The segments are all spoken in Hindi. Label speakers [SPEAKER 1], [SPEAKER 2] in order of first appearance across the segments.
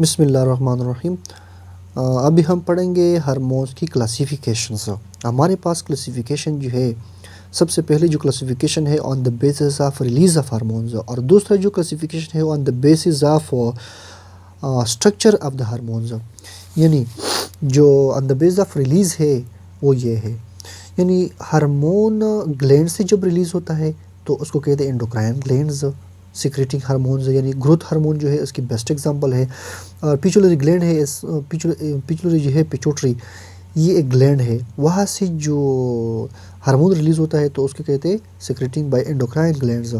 [SPEAKER 1] बिस्मिल्लाहिर्रहमानिर्रहीम। अभी हम पढ़ेंगे हार्मोन्स की क्लासिफिकेशंस। हमारे पास क्लासिफिकेशन जो है, सबसे पहले जो क्लासिफिकेशन है on the basis of release of hormones, और दूसरा जो क्लासिफिकेशन है on the basis of structure of the hormones. यानी जो on the basis of release है वो ये है, यानी हार्मोन ग्लैंड से जब रिलीज होता है तो उसको कहते हैं एंडोक्राइन ग्लैंड्स सिक्रेटिंग हार्मोन्स। यानी ग्रोथ हार्मोन जो है उसकी बेस्ट एग्जांपल है। और पिट्यूटरी ग्लैंड है, इस पिट्यूटरी जो है पिट्यूटरी, ये एक ग्लैंड है, वहाँ से जो हार्मोन रिलीज़ होता है तो उसके कहते हैं सिक्रेटिंग बाय एंडोक्राइन ग्लैंड्स।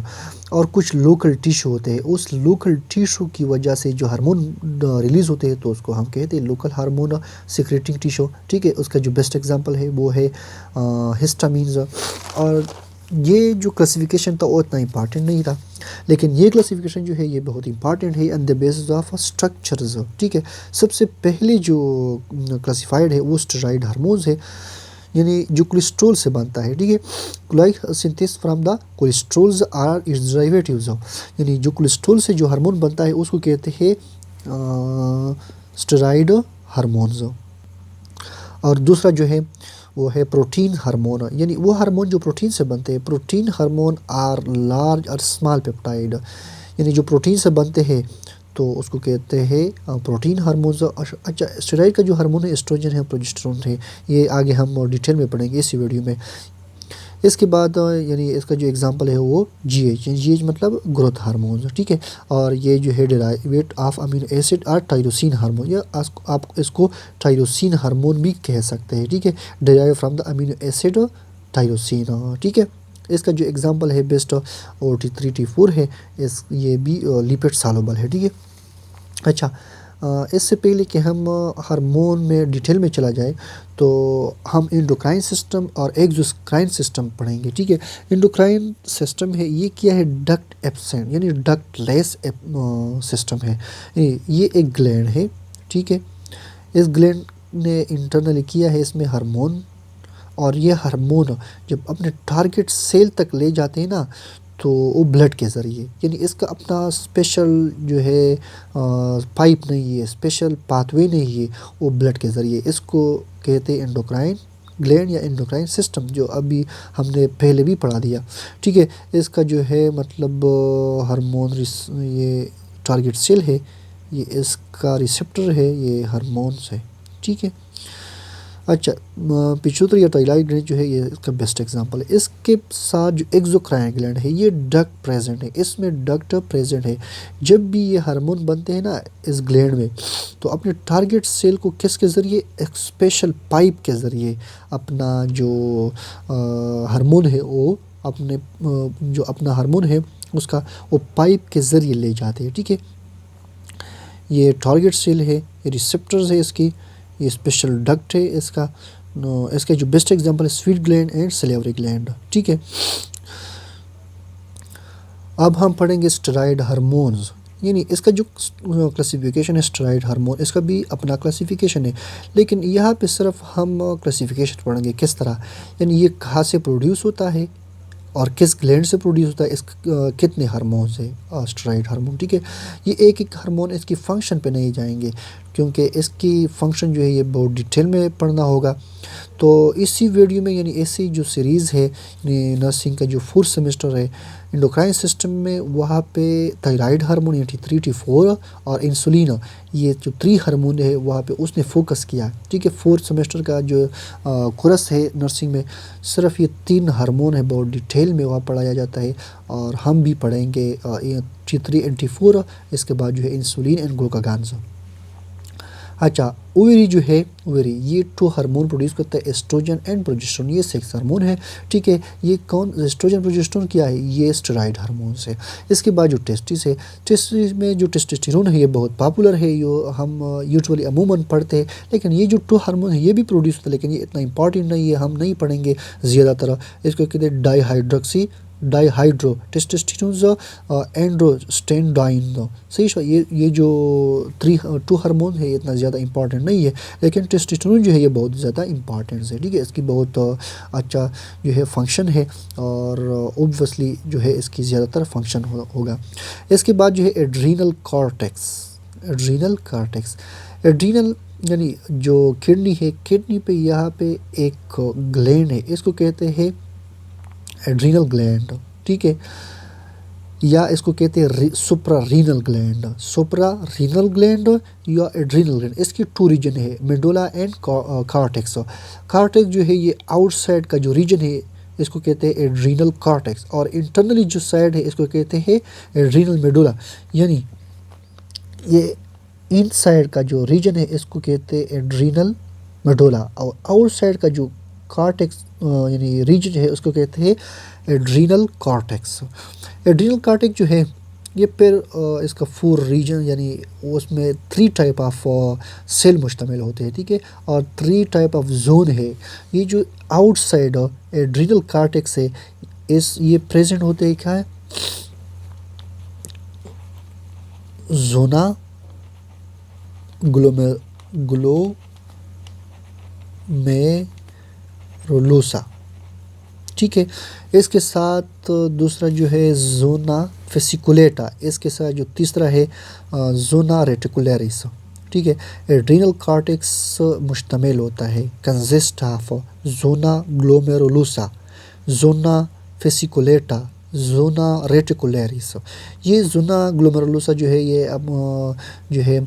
[SPEAKER 1] और कुछ लोकल टिश्यू होते हैं, उस लोकल टिश्यू की वजह से जो हार्मोन रिलीज़ होते हैं तो उसको हम कहते हैं लोकल हार्मोन सिक्रेटिंग टिश्यू। ठीक है, उसका जो बेस्ट एग्जांपल है वो है हिस्टामीन्स। और ये जो क्लासिफिकेशन था वो इतना इंपॉर्टेंट नहीं था, लेकिन ये क्लासिफिकेशन जो है ये बहुत इंपॉर्टेंट है on the basis of structures. ठीक है, सबसे पहले जो क्लासिफाइड है वो स्टेरॉइड हार्मोन्स है, यानी जो कोलेस्ट्रॉल से बनता है। ठीक है, cholic synthesis from the cholesterols or its derivatives. यानी जो कोलेस्ट्रॉल से जो हार्मोन बनता है उसको कहते हैं स्टेरॉइड हार्मोन्स। और दूसरा जो है वो है प्रोटीन हार्मोन, यानी वो हार्मोन जो प्रोटीन से बनते हैं। प्रोटीन हार्मोन आर लार्ज और स्मॉल पेप्टाइड, यानी जो प्रोटीन से बनते हैं तो उसको कहते हैं प्रोटीन हार्मोन्स। अच्छा, स्टेरॉइड का जो हार्मोन है एस्ट्रोजन है, प्रोजेस्टेरोन है, ये आगे हम डिटेल में पढ़ेंगे इसी वीडियो में। इसके बाद यानी इसका जो एग्जांपल है वो जीएच मतलब ग्रोथ हार्मोन। ठीक है, और ये जो है डेराइवेट ऑफ अमीनो एसिड और टायरोसिन हार्मोन, या आप इसको टायरोसिन हार्मोन भी कह सकते हैं। ठीक है, derive from the amino acid tyrosine. ठीक है, इसका जो एग्जांपल है बेस्ट OT3 T4 है, इस ये भी लिपिड सॉल्युबल है। ठीक है, अच्छा, इससे पहले कि हम हार्मोन में डिटेल में चला जाए तो हम एंडोक्राइन सिस्टम और एक्सोक्राइन सिस्टम पढ़ेंगे। ठीक है, एंडोक्राइन सिस्टम है ये क्या है, डक्ट एब्सेंट यानी डक्टलेस सिस्टम है। ये एक ग्लैंड है। ठीक है, इस ग्लैंड ने इंटरनली किया है इसमें हार्मोन, और ये हार्मोन जब अपने टारगेट सेल तक ले जाते हैं ना तो वो ब्लड के ज़रिए, यानी इसका अपना स्पेशल जो है पाइप नहीं है, स्पेशल पाथवे नहीं है, वो ब्लड के ज़रिए। इसको कहते हैं एंडोक्राइन ग्लैंड या एंडोक्राइन सिस्टम, जो अभी हमने पहले भी पढ़ा दिया। ठीक है, इसका जो है मतलब हार्मोन ये टारगेट सेल है, ये इसका रिसेप्टर है, ये हार्मोन्स है। ठीक है, अच्छा, पिट्यूटरी या थायराइड ग्लैंड जो है ये इसका बेस्ट एग्जांपल है। इसके साथ जो एक्सोक्राइन ग्लैंड है ये डक्ट प्रेजेंट है, इसमें डक्ट प्रेजेंट है। जब भी ये हार्मोन बनते हैं ना इस ग्लैंड में तो अपने टारगेट सेल को किसके ज़रिए, एक स्पेशल पाइप के ज़रिए अपना जो हार्मोन है वो अपने जो अपना हार्मोन है उसका वो पाइप के ज़रिए ले जाते हैं। ठीक है, ये टारगेट सेल है, ये रिसेप्टर्स है इसकी, ये स्पेशल डक्ट है इसका। इसके जो बेस्ट एग्जांपल है sweet gland and salivary gland. ठीक है, अब हम पढ़ेंगे स्टेरॉइड हार्मोन्स, यानी इसका जो क्लासिफिकेशन है स्टेरॉइड हार्मोन, इसका भी अपना क्लासिफिकेशन है, लेकिन यहाँ पे सिर्फ हम क्लासिफिकेशन पढ़ेंगे किस तरह, यानी ये कहाँ से प्रोड्यूस होता है और किस ग्लैंड से प्रोड्यूस होता है, इस कितने हार्मोन्स है स्टेरॉइड हार्मोन। ठीक है, ये एक एक हार्मोन इसकी फ़ंक्शन पे नहीं जाएंगे क्योंकि इसकी फ़ंक्शन जो है ये बहुत डिटेल में पढ़ना होगा। तो इसी वीडियो में यानी ऐसी जो सीरीज़ है नर्सिंग का जो 4th सेमेस्टर है एंडोक्राइन सिस्टम में, वहाँ पे थायराइड हार्मोन या T3 T4 और इंसुलिन, ये जो 3 हार्मोन है वहाँ पे उसने फोकस किया। ठीक है, 4th सेमेस्टर का जो कोर्स है नर्सिंग में सिर्फ ये 3 हार्मोन है, बहुत डिटेल में वहाँ पढ़ाया जाता है, और हम भी पढ़ेंगे T3 एंड T4, इसके बाद जो है इंसुलिन एंड ग्लूकागॉन्स। अच्छा, ओवेरी जो है, ओवेरी ये 2 हार्मोन प्रोड्यूस करता है, एस्ट्रोजन एंड प्रोजेस्टेरोन, ये सेक्स हार्मोन है। ठीक है, ये कौन एस्ट्रोजन प्रोजेस्टेरोन क्या है, ये स्टेरॉइड हार्मोन्स है। इसके बाद जो टेस्टिस है, टेस्टिस में जो टेस्टोस्टेरोन है ये बहुत पॉपुलर है, ये हम यूजुअली अमूमन पढ़ते हैं, लेकिन ये जो 2 हार्मोन है ये भी प्रोड्यूस होता है, लेकिन ये इतना इंपॉर्टेंट नहीं है, हम नहीं पढ़ेंगे ज़्यादातर। इसको कहते हैं डाईहाइड्रो टेस्टोस्टेरोन एंड्रोस्टेनडाइन। सही है, ये जो 2 हार्मोन है ये इतना ज़्यादा इंपॉर्टेंट नहीं है, लेकिन टेस्टोस्टेरोन जो है ये बहुत ज़्यादा इंपॉर्टेंट है। ठीक है, इसकी बहुत अच्छा जो है फंक्शन है, और ऑब्वियसली जो है इसकी ज़्यादातर फंक्शन होगा। इसके बाद जो है adrenal cortex, adrenal cortex. Adrenal यानी जो किडनी है, किडनी पे यहाँ पे एक ग्लैंड है, इसको कहते हैं एड्रीनल ग्लैंड, ठीक है, या इसको कहते हैं supra renal gland, supra renal gland या एड्रीनल ग्लैंड। इसकी टू रीजन है, मेडुला एंड कार्टेक्स। कार्टेक्स जो है ये आउटसाइड का जो रीजन है इसको कहते हैं एड्रीनल कार्टेक्स, और इंटरनली जो साइड है इसको कहते हैं एड्रीनल मेडुला, यानी ये इनसाइड का जो रीजन है इसको कहते हैं एड्रीनल मेडुला, और आउटसाइड का जो कार्टेक्स यानी रीजन है उसको कहते हैं एड्रीनल कार्टेक्स। एड्रीनल कार्टेक्स जो है ये फिर इसका फोर रीजन यानी उसमें 3 टाइप ऑफ सेल मुश्तमिल होते हैं, ठीक है, और 3 टाइप ऑफ जोन है। ये जो आउटसाइड एड्रीनल कार्टेक्स है ये प्रेजेंट होते हैं क्या है, जोना ग्लोमेरुलोसा, ठीक है। इसके साथ दूसरा जो है जोना फेसिकुलेटा, इसके साथ जो तीसरा है जोना रेटिकुलरिस, ठीक है। एड्रीनल कार्टेक्स मुश्तमिल होता है, consist of zona glomerulosa, zona fasciculata, zona reticularis. ये जोना ग्लोमेरुलोसा जो है ये अब जो है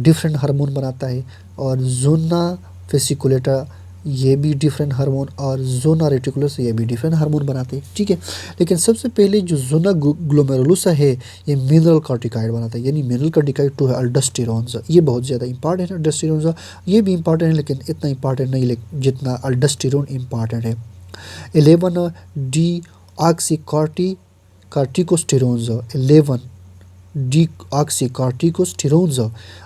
[SPEAKER 1] डिफरेंट हार्मोन बनाता है, और जोना फेसिकुलेटा ये भी डिफरेंट हार्मोन, और जोना रेटिकुलस ये भी डिफरेंट हार्मोन बनाते हैं, ठीक है। लेकिन सबसे पहले जो जोना ग्लोमेरुलोसा है ये मिनरल कार्टिकाइड बनाता है, यानी मिनरल कार्टिकाइड टू है अल्डोस्टेरोन्स, ये बहुत ज़्यादा इंपॉर्टेंट है। अल्डोस्टेरोन्स ये भी इंपॉर्टेंट है लेकिन इतना इंपॉर्टेंट नहीं जितना अल्डोस्टेरोन इंपॉर्टेंट है। 11 डी ऑक्सी कार्टिकोस्टेरोन्स, 11 डी ऑक्सी कार्टिकोस्टेरोन्स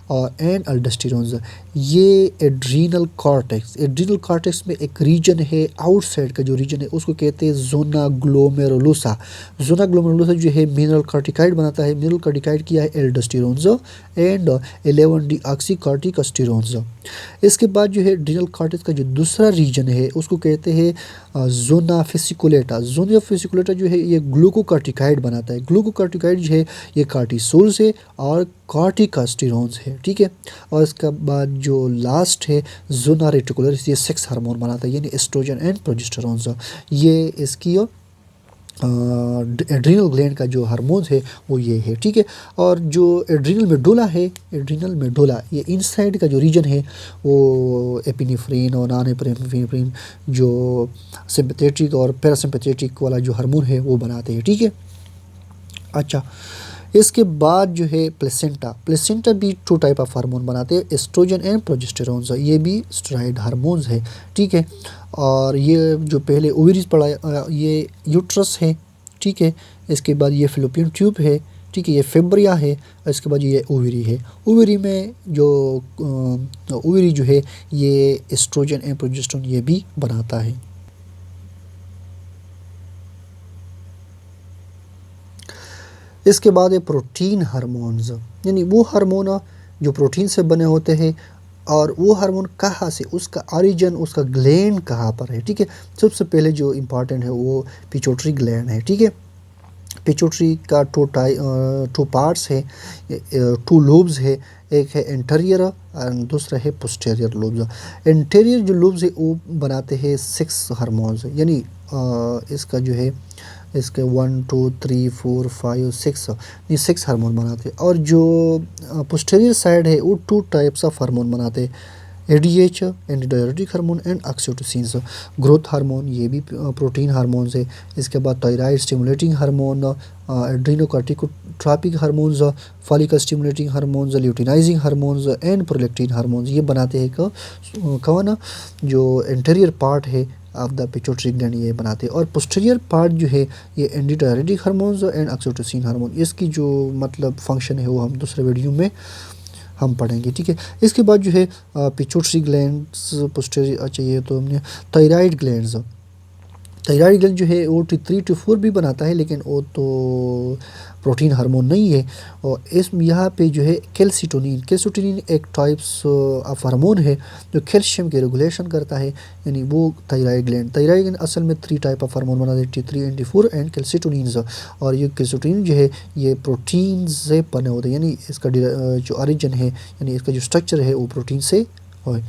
[SPEAKER 1] और एंड अल्डोस्टेरोन्स, ये एड्रीनल कार्टेक्स में एक रीजन है, आउटसाइड का जो रीजन है उसको कहते हैं जोना ग्लोमेरुलोसा। जोना ग्लोमेरुलोसा जो है मिनरल कार्टिकाइड बनाता है, मिनरल कार्टिकाइड किया है एल्डोस्टेरोन्स एंड 11 डी ऑक्सी कार्टिकोस्टेरोन्स। इसके बाद जो है एड्रीनल कार्टेक्स का जो दूसरा रीजन है उसको कहते हैं जोना फेसिकुलेटा। जोना फेसिकुलेटा जो है ये ग्लूकोकार्टिकाइड बनाता है, ग्लूकोकार्टिकाइड जो है ये कार्टिसोल से और कार्टिकोस्टेरोन्स है, ठीक है। और इसके बाद जो लास्ट है जोना रेटिकुलरिस, ये सेक्स हार्मोन बनाता है, यानी एस्ट्रोजन एंड प्रोजेस्टेरोन्स, ये इसकी एड्रीनल ग्लैंड का जो हार्मोन्स है वो ये है, ठीक है। और जो एड्रीनल मेडुला है, एड्रीनल मेडुला ये इनसाइड का जो रीजन है वो एपिनेफ्रिन और नॉन एपिनेफ्रिन जो सिंपैथेटिक और पैरासिम्पैथेटिक वाला जो हार्मोन है वो बनाते हैं, ठीक है। अच्छा, इसके बाद जो है प्लेसेंटा भी 2 टाइप ऑफ हार्मोन बनाते हैं, एस्ट्रोजन एंड प्रोजेस्टेरोन्स, ये भी स्टेरॉइड हार्मोन्स है, ठीक है। और ये जो पहले ओवरीज पढ़ा ये यूट्रस है, ठीक है। इसके बाद ये फैलोपियन ट्यूब है, ठीक है, ये फेब्रिया है, इसके बाद ये ओवरी है। ओवरी में जो ओवरी जो है ये एस्ट्रोजन एंड प्रोजेस्टेरोन ये भी बनाता है। इसके बाद है प्रोटीन हार्मोन्स, यानी वो हार्मोन जो प्रोटीन से बने होते हैं, और वो हार्मोन कहाँ से, उसका ओरिजिन, उसका ग्लैंड कहाँ पर है, ठीक है। सबसे पहले जो इम्पॉर्टेंट है वो पिट्यूटरी ग्लैंड है, ठीक है। पिट्यूटरी का 2 पार्ट्स है, 2 लोब्स है, एक है एंटीरियर और दूसरा है पोस्टीरियर लोब्स। एंटीरियर जो लोब्स है वो बनाते हैं 6 हार्मोन्स, यानी इसका जो है इसके 1 2 3 4 5 6 ये 6 हार्मोन बनाते हैं। और जो पोस्टीरियर साइड है वो 2 टाइप्स ऑफ हार्मोन बनाते हैं, ADH antidiuretic hormone and oxytocin. Growth hormone ये भी प्रोटीन हार्मोन्स है। इसके बाद thyroid stimulating hormone, adrenocorticotropic hormones, follicle stimulating hormones, luteinizing hormones and prolactin hormones, ये बनाते हैं कौन, जो इंटीरियर पार्ट है ऑफ द पिट्यूटरी ग्लैंड ये बनाते हैं। और पोस्टीरियर पार्ट जो है ये antidiuretic hormones and oxytocin hormone, इसकी जो मतलब फंक्शन है वो हम दूसरे वीडियो में हम पढ़ेंगे, ठीक है। इसके बाद जो है पिट्यूटरी ग्लैंड्स पोस्टीरियर, अच्छा ये तो हमने थायराइड ग्लैंड्स, थायराइड ग्लैंड जो है वो T3 T4 भी बनाता है, लेकिन वो तो प्रोटीन हार्मोन नहीं है। और इस यहाँ पे जो है कैल्सिटोनिन, कैल्सिटोनिन एक टाइप्स ऑफ हार्मोन है जो कैल्शियम के रेगुलेशन करता है, यानी वो थायराइड ग्लैंड असल में 3 टाइप ऑफ हार्मोन बनाते हैं, T3 and T4 and calcitonin. और ये कैल्सिटोनिन जो है ये प्रोटीन से बने होते हैं, यानी इसका जो ओरिजिन है, यानी इसका जो स्ट्रक्चर है वो प्रोटीन से है।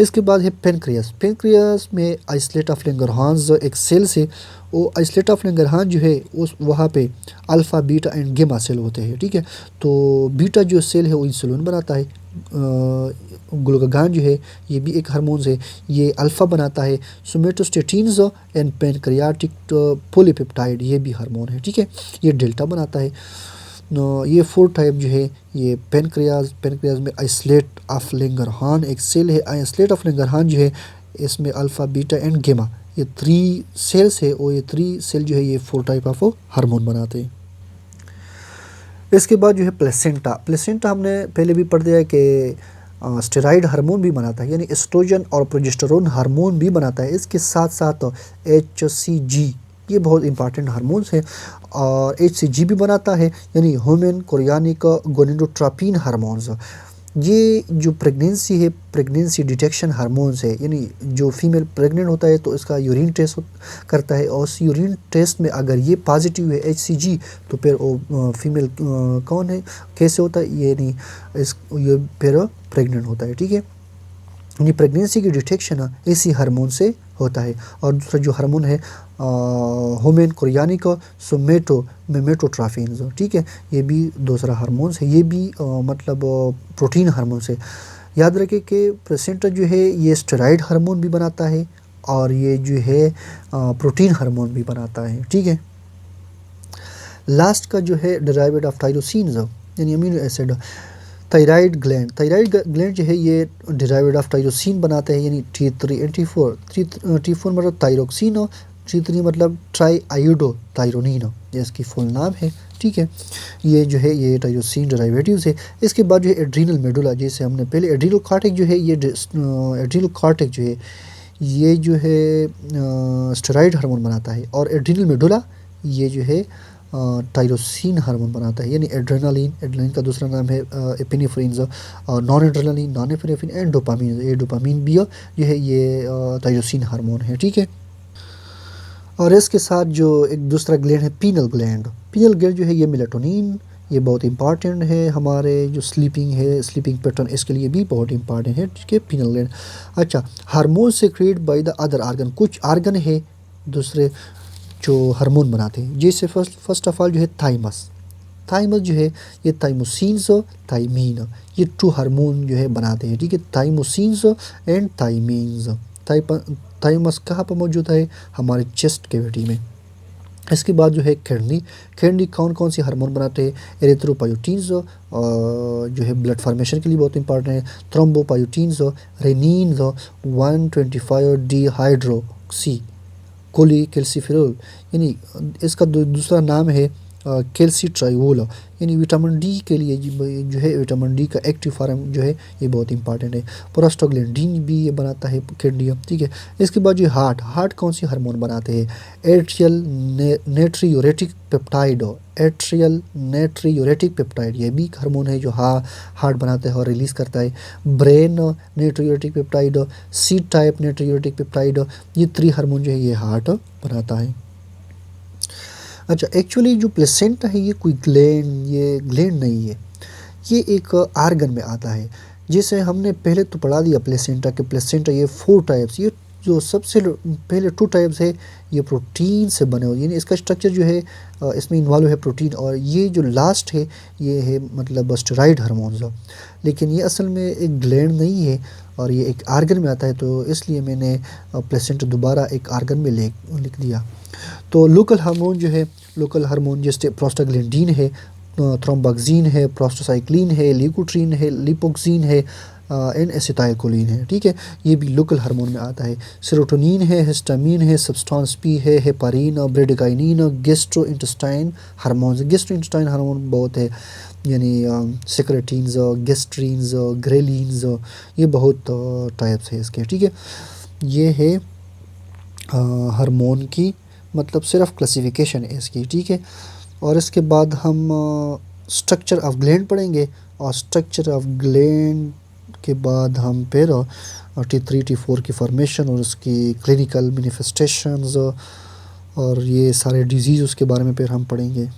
[SPEAKER 1] इसके बाद है पेनक्रियास। पेनक्रियास में आइसलेट ऑफ लैंगरहांस एक सेल्स है। वो आइसलेट ऑफ लैंगरहांस जो है उस वहाँ पे अल्फ़ा बीटा एंड गेमा सेल होते हैं, ठीक है। तो बीटा जो सेल है वो इंसुलिन बनाता है। ग्लूकागॉन जो है ये भी एक हार्मोन है, ये अल्फ़ा बनाता है। सोमेटोस्टेटिन्स एंड पेनक्रियाटिक पॉलीपेप्टाइड ये भी हार्मोन है, ठीक है, ये डेल्टा बनाता है। ये 4 टाइप जो है ये पेनक्रियाज में आइसलेट ऑफ लैंगरहांस एक सेल है। आइसलेट ऑफ लैंगरहांस जो है इसमें अल्फ़ा बीटा एंड गेमा ये 3 सेल्स है, और ये 3 सेल जो है ये 4 टाइप ऑफ हार्मोन बनाते हैं। इसके बाद जो है प्लेसेंटा। प्लेसेंटा हमने पहले भी पढ़ दिया है कि स्टेरॉइड हार्मोन भी बनाता है, यानी एस्ट्रोजन और प्रोजेस्टेरोन हार्मोन भी बनाता है। इसके साथ साथ HCG ये बहुत इंपॉर्टेंट हार्मोन्स हैं, और HCG भी बनाता है, यानी ह्यूमन कोरियानिक गोनेडोट्रोपिन हार्मोन्स। ये जो प्रेगनेंसी है, प्रेगनेंसी डिटेक्शन हार्मोन्स है, यानी जो फीमेल प्रेग्नेंट होता है तो इसका यूरिन टेस्ट करता है, और उस यूरिन टेस्ट में अगर ये पॉजिटिव है HCG, तो फिर वो फीमेल कौन है, कैसे होता है, ये नहीं ये फिर प्रेग्नेंट होता है, ठीक है। यानी प्रेगनेंसी की डिटेक्शन इसी हार्मोन से होता है। और दूसरा जो हार्मोन है ह्यूमन कोरियानिक सोमेटोट्रोपिन, ठीक है, ये भी दूसरा हार्मोन्स है, ये भी मतलब प्रोटीन हार्मोन्स है। याद रखें कि प्लेसेंटा जो है ये स्टेरॉइड हार्मोन भी बनाता है, और ये जो है प्रोटीन हार्मोन भी बनाता है, ठीक है। लास्ट का जो है डेराइवेटिव ऑफ टायरोसिन यानी अमीनो एसिड। थायराइड ग्लैंड जो है ये डेराइवेटिव ऑफ टायरोसिन बनाते हैं, यानी T3 एंड T4। T4 मतलब थायरोक्सिन, और T3 मतलब ट्राई आयोडो थायरोनिन, ये इसकी फुल नाम है, ठीक है। ये जो है ये टायरोसिन डेराइवेटिव्स है। इसके बाद जो है एड्रीनल मेडुला, जैसे हमने पहले एड्रीनल कॉर्टेक्स जो है ये एड्रीनल कॉर्टेक्स जो है ये जो है स्टेरॉइड हार्मोन बनाता है, और एड्रीनल मेडुला ये जो है टायरोसिन हार्मोन बनाता है, यानी एड्रेनालिन का दूसरा नाम है एपिनेफ्रिन, और non adrenaline, non epinephrine and dopamine, ये डोपामिन भी जो है ये टायरोसिन हार्मोन है, ठीक है। और इसके साथ जो एक दूसरा ग्लैंड है पीनल ग्लैंड जो है ये मेलाटोनिन, ये बहुत इंपॉर्टेंट है हमारे जो स्लीपिंग पैटर्न, इसके लिए भी बहुत इंपॉर्टेंट है, ठीक है, पीनल ग्लैंड। अच्छा, hormone secrete by the other organ, कुछ आर्गन है दूसरे जो हार्मोन बनाते हैं, जैसे फर्स्ट ऑफ ऑल जो है थाइमस जो है ये थाइमोसिन्स थाइमीन, ये 2 हार्मोन जो है बनाते हैं, ठीक है, थाइमोसिन्स एंड थाइमीन्स। थाइमस कहाँ पर मौजूद है, हमारे चेस्ट कैविटी में। इसके बाद जो है किडनी कौन सी हार्मोन बनाते हैं, एरिथ्रोपायोटिन्स जो है ब्लड फॉर्मेशन के लिए बहुत इंपॉर्टेंट है, थ्रोम्बोपायोटिन्स, रेनिन, 125 डिहाइड्रोक्सी कोलीकैल्सिफेरॉल, यानी इसका दूसरा नाम है कैल्सिट्रायोल, यानी विटामिन डी के लिए जो है विटामिन डी का एक्टिव फॉर्म जो है ये बहुत इंपॉर्टेंट है। प्रोस्टाग्लैंडिन भी ये बनाता है किडनी, ठीक है। इसके बाद जो हार्ट कौन सी हार्मोन बनाते हैं, एट्रियल नेट्रियूरेटिक पेप्टाइड, ये भी हार्मोन है जो हार्ट बनाता है और रिलीज़ करता है। Brain natriuretic peptide, C type natriuretic peptide, ये 3 हार्मोन जो है ये हार्ट बनाता है। अच्छा, एक्चुअली जो प्लेसेंटा है ये कोई ग्लैंड नहीं है, ये एक आर्गन में आता है। जैसे हमने पहले तो पढ़ा दिया प्लेसेंटा ये 4 टाइप्स, ये जो सबसे पहले 2 टाइप्स है ये प्रोटीन से बने हुए, यानी इसका स्ट्रक्चर जो है इसमें इन्वॉल्व है प्रोटीन, और ये जो लास्ट है ये है मतलब स्टेरॉइड हार्मोन्स, लेकिन ये असल में एक ग्लैंड नहीं है और ये एक आर्गन में आता है, तो इसलिए मैंने प्लेसेंटा दोबारा एक आर्गन में लिख दिया। तो लोकल हार्मोन जैसे प्रोस्टाग्लैंडिन है, थ्रोम्बोक्सिन है, प्रोस्टासाइक्लिन है, ल्यूकोट्रीन है, लिपोक्सिन है, एंड एसिटाइलकोलिन है, ठीक है, ये भी लोकल हार्मोन में आता है। सेरोटोनिन है, हिस्टामिन है, सब्सटेंस पी है, हेपारिन, ब्रेडिकाइनिन, गैस्ट्रोइंटेस्टाइन हार्मोन बहुत है, यानी सेक्रेटिन्स, गैस्ट्रीन्स, ग्रेलिन्स, ये बहुत टाइप्स है इसके, ठीक है। ये है हार्मोन की, मतलब सिर्फ क्लासिफिकेशन है इसकी, ठीक है। और इसके बाद हम स्ट्रक्चर ऑफ ग्लैंड पढ़ेंगे, और स्ट्रक्चर ऑफ ग्लैंड के बाद हम फिर T3 T4 की फॉर्मेशन और उसकी क्लिनिकल मैनिफेस्टेशंस और ये सारे डिजीज़ उसके बारे में फिर हम पढ़ेंगे।